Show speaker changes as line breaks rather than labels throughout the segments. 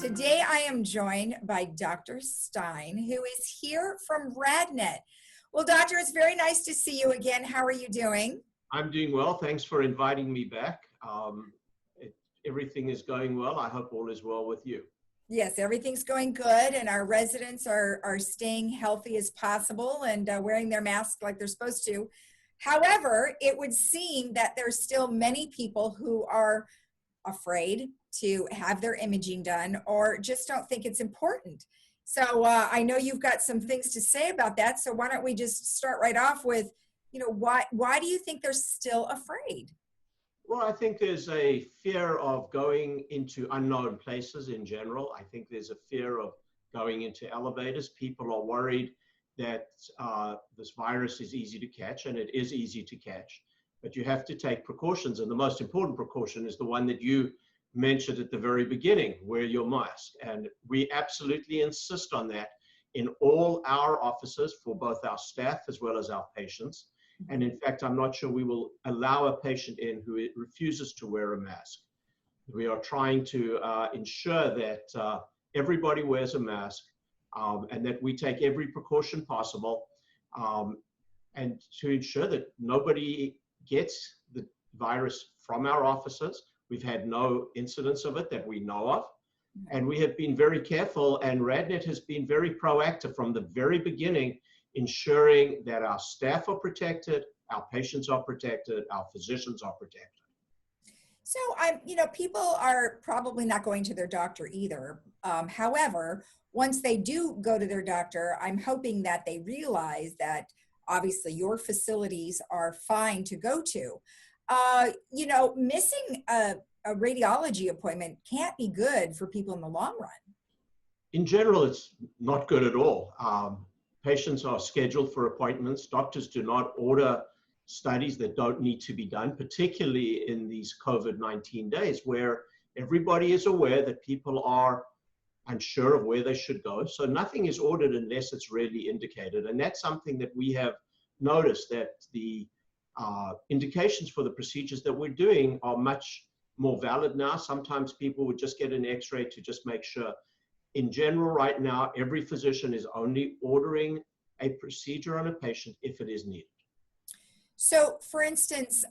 Today I am joined by Dr. Stein, who is here from RadNet. Well, doctor, it's very nice to see you again. How are you doing?
I'm doing well. Thanks for inviting me back. Everything is going well. I hope all is well with you.
Yes, everything's going good, and our residents are staying healthy as possible and wearing their masks like they're supposed to. However, it would seem that there's still many people who are afraid to have their imaging done or just don't think it's important. So I know you've got some things to say about that. So why don't we just start right off with, why do you think they're still afraid?
Well, I think there's a fear of going into unknown places in general. I think there's a fear of going into elevators. People are worried that this virus is easy to catch, and it is easy to catch. But you have to take precautions, and the most important precaution is the one that you mentioned at the very beginning: wear your mask. And we absolutely insist on that in all our offices for both our staff as well as our patients. And in fact, I'm not sure we will allow a patient in who refuses to wear a mask. We are trying to ensure that everybody wears a mask and that we take every precaution possible and to ensure that nobody gets the virus from our offices. We've had no incidents of it that we know of. And we have been very careful, and RadNet has been very proactive from the very beginning, ensuring that our staff are protected, our patients are protected, our physicians are protected.
So people are probably not going to their doctor either. However, once they do go to their doctor, I'm hoping that they realize that obviously your facilities are fine to go to. Missing a radiology appointment can't be good for people in the long run.
In general, it's not good at all. Patients are scheduled for appointments. Doctors do not order studies that don't need to be done, particularly in these COVID-19 days where everybody is aware that people are unsure of where they should go. So nothing is ordered unless it's really indicated. And that's something that we have noticed, that the indications for the procedures that we're doing are much more valid now. Sometimes people would just get an x-ray to just make sure. In general, right now, every physician is only ordering a procedure on a patient if it is needed.
So, for instance,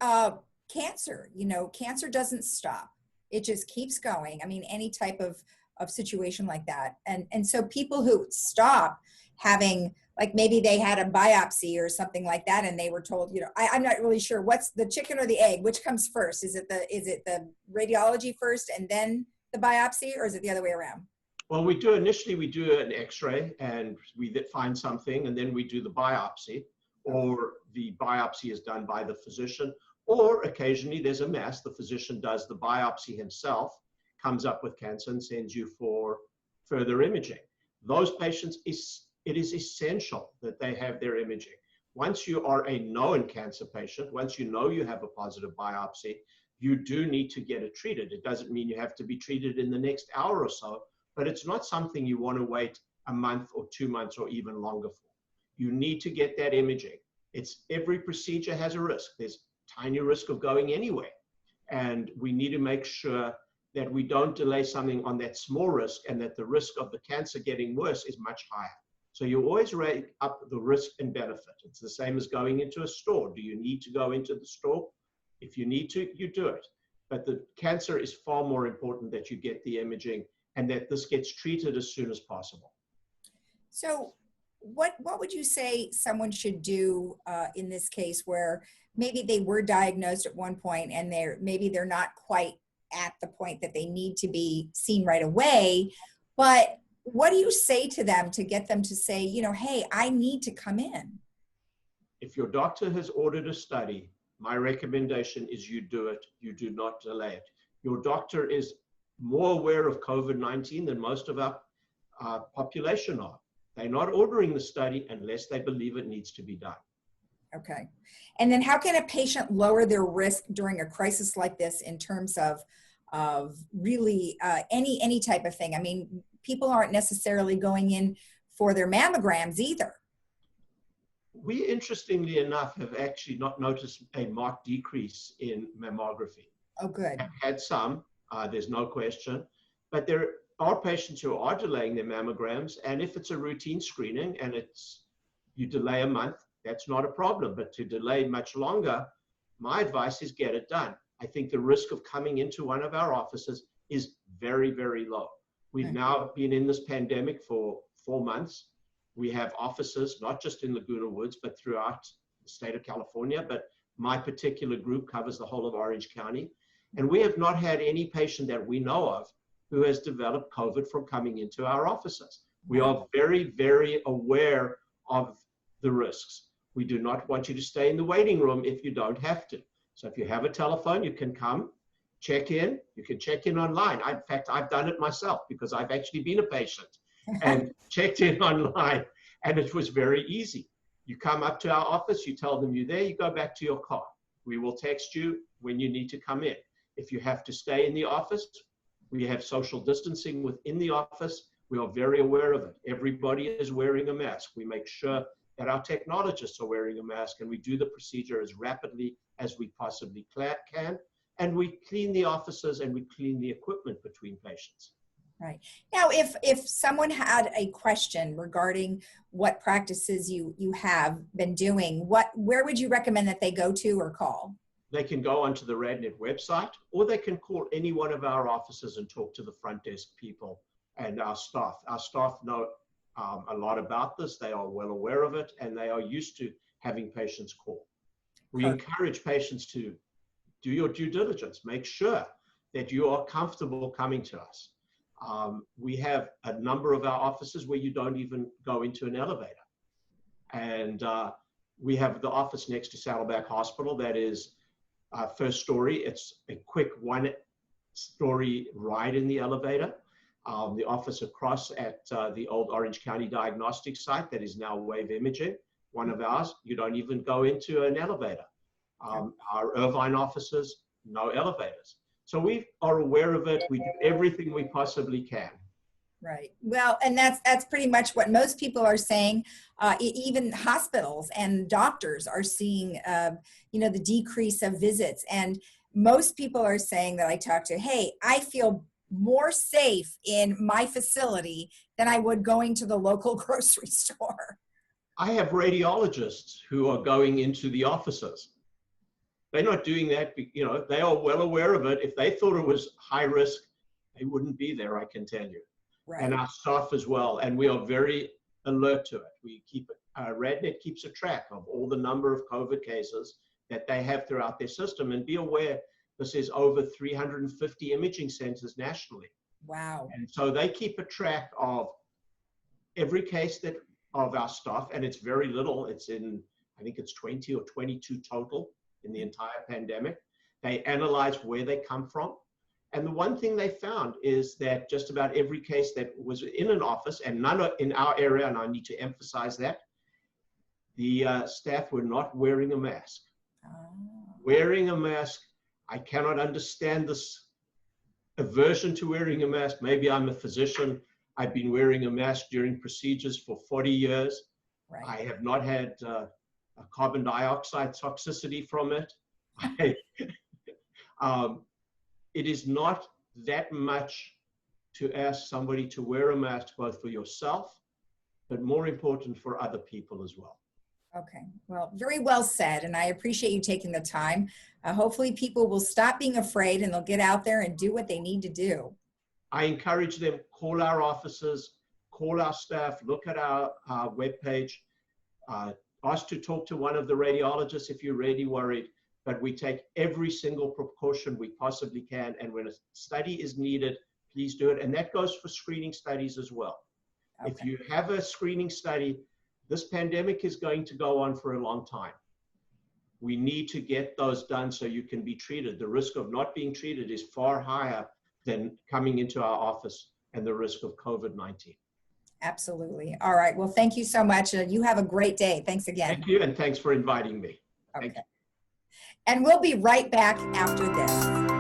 cancer, cancer doesn't stop. It just keeps going. I mean, any type of situation like that. And so people who stop having, like maybe they had a biopsy or something like that, and they were told, I'm not really sure what's the chicken or the egg, which comes first? Is it the radiology first and then the biopsy, or is it the other way around?
Well, initially we do an x-ray and we find something, and then we do the biopsy, or the biopsy is done by the physician, or occasionally there's a mass. The physician does the biopsy himself, comes up with cancer and sends you for further imaging. Those patients, it is essential that they have their imaging. Once you are a known cancer patient, once you know you have a positive biopsy, you do need to get it treated. It doesn't mean you have to be treated in the next hour or so, but it's not something you want to wait a month or 2 months or even longer for. You need to get that imaging. Every procedure has a risk. There's tiny risk of going anywhere. And we need to make sure that we don't delay something on that small risk, and that the risk of the cancer getting worse is much higher. So you always rate up the risk and benefit. It's the same as going into a store. Do you need to go into the store? If you need to, you do it. But the cancer is far more important that you get the imaging and that this gets treated as soon as possible.
So what would you say someone should do in this case where maybe they were diagnosed at one point and maybe they're not quite at the point that they need to be seen right away, but what do you say to them to get them to say, hey, I need to come in?
If your doctor has ordered a study, my recommendation is you do it. You do not delay it. Your doctor is more aware of COVID-19 than most of our population are. They're not ordering the study unless they believe it needs to be done.
Okay. And then how can a patient lower their risk during a crisis like this in terms of really any type of thing? I mean, people aren't necessarily going in for their mammograms either.
We, interestingly enough, have actually not noticed a marked decrease in mammography.
Oh, good.
I've had some, there's no question, but there are patients who are delaying their mammograms, and if it's a routine screening and you delay a month, that's not a problem. But to delay much longer, my advice is get it done. I think the risk of coming into one of our offices is very, very low. We've now been in this pandemic for 4 months. We have offices, not just in Laguna Woods, but throughout the state of California. But my particular group covers the whole of Orange County. And we have not had any patient that we know of who has developed COVID from coming into our offices. We are very, very aware of the risks. We do not want you to stay in the waiting room if you don't have to. So if you have a telephone, you can come, check in. You can check in online. In fact, I've done it myself because I've actually been a patient and checked in online, and it was very easy. You come up to our office, you tell them you're there, you go back to your car. We will text you when you need to come in. If you have to stay in the office, we have social distancing within the office. We are very aware of it. Everybody is wearing a mask. We make sure that our technologists are wearing a mask, and we do the procedure as rapidly as we possibly can. And we clean the offices and we clean the equipment between patients.
Right. Now, if someone had a question regarding what practices you have been doing, where would you recommend that they go to or call?
They can go onto the RadNet website, or they can call any one of our offices and talk to the front desk people and our staff. Our staff know a lot about this. They are well aware of it, and they are used to having patients call. We encourage patients to do your due diligence. Make sure that you are comfortable coming to us. We have a number of our offices where you don't even go into an elevator. And we have the office next to Saddleback Hospital that is first story. It's a quick 1-story ride in the elevator. The office across at the old Orange County Diagnostic site that is now Wave Imaging, one of ours, you don't even go into an elevator. Our Irvine offices, no elevators. So we are aware of it. We do everything we possibly can.
Right. Well, and that's pretty much what most people are saying. Even hospitals and doctors are seeing, the decrease of visits. And most people are saying that I talk to, hey, I feel more safe in my facility than I would going to the local grocery store.
I have radiologists who are going into the offices. They're not doing that, they are well aware of it. If they thought it was high risk, they wouldn't be there, I can tell you. Right. And our staff as well. And we are very alert to it. We keep RadNet keeps a track of all the number of COVID cases that they have throughout their system. And be aware, this is over 350 imaging centers nationally.
Wow.
And so they keep a track of every case of our staff, and it's very little. It's I think it's 20 or 22 total in the entire pandemic. They analyze where they come from. And the one thing they found is that just about every case that was in an office, and none in our area, and I need to emphasize that, the staff were not wearing a mask. Oh. Wearing a mask, I cannot understand this aversion to wearing a mask. Maybe I'm a physician. I've been wearing a mask during procedures for 40 years. Right. I have not had a carbon dioxide toxicity from it. It is not that much to ask somebody to wear a mask, both for yourself, but more important for other people as well.
Okay, well, very well said, and I appreciate you taking the time. Hopefully people will stop being afraid and they'll get out there and do what they need to do.
I encourage them, call our offices, call our staff, look at our webpage, ask to talk to one of the radiologists if you're really worried, but we take every single precaution we possibly can, and when a study is needed, please do it, and that goes for screening studies as well. Okay. If you have a screening study, this pandemic is going to go on for a long time. We need to get those done so you can be treated. The risk of not being treated is far higher than coming into our office and the risk of COVID-19.
Absolutely. All right. Well, thank you so much. You have a great day. Thanks again.
Thank you, and thanks for inviting me.
Okay. And we'll be right back after this.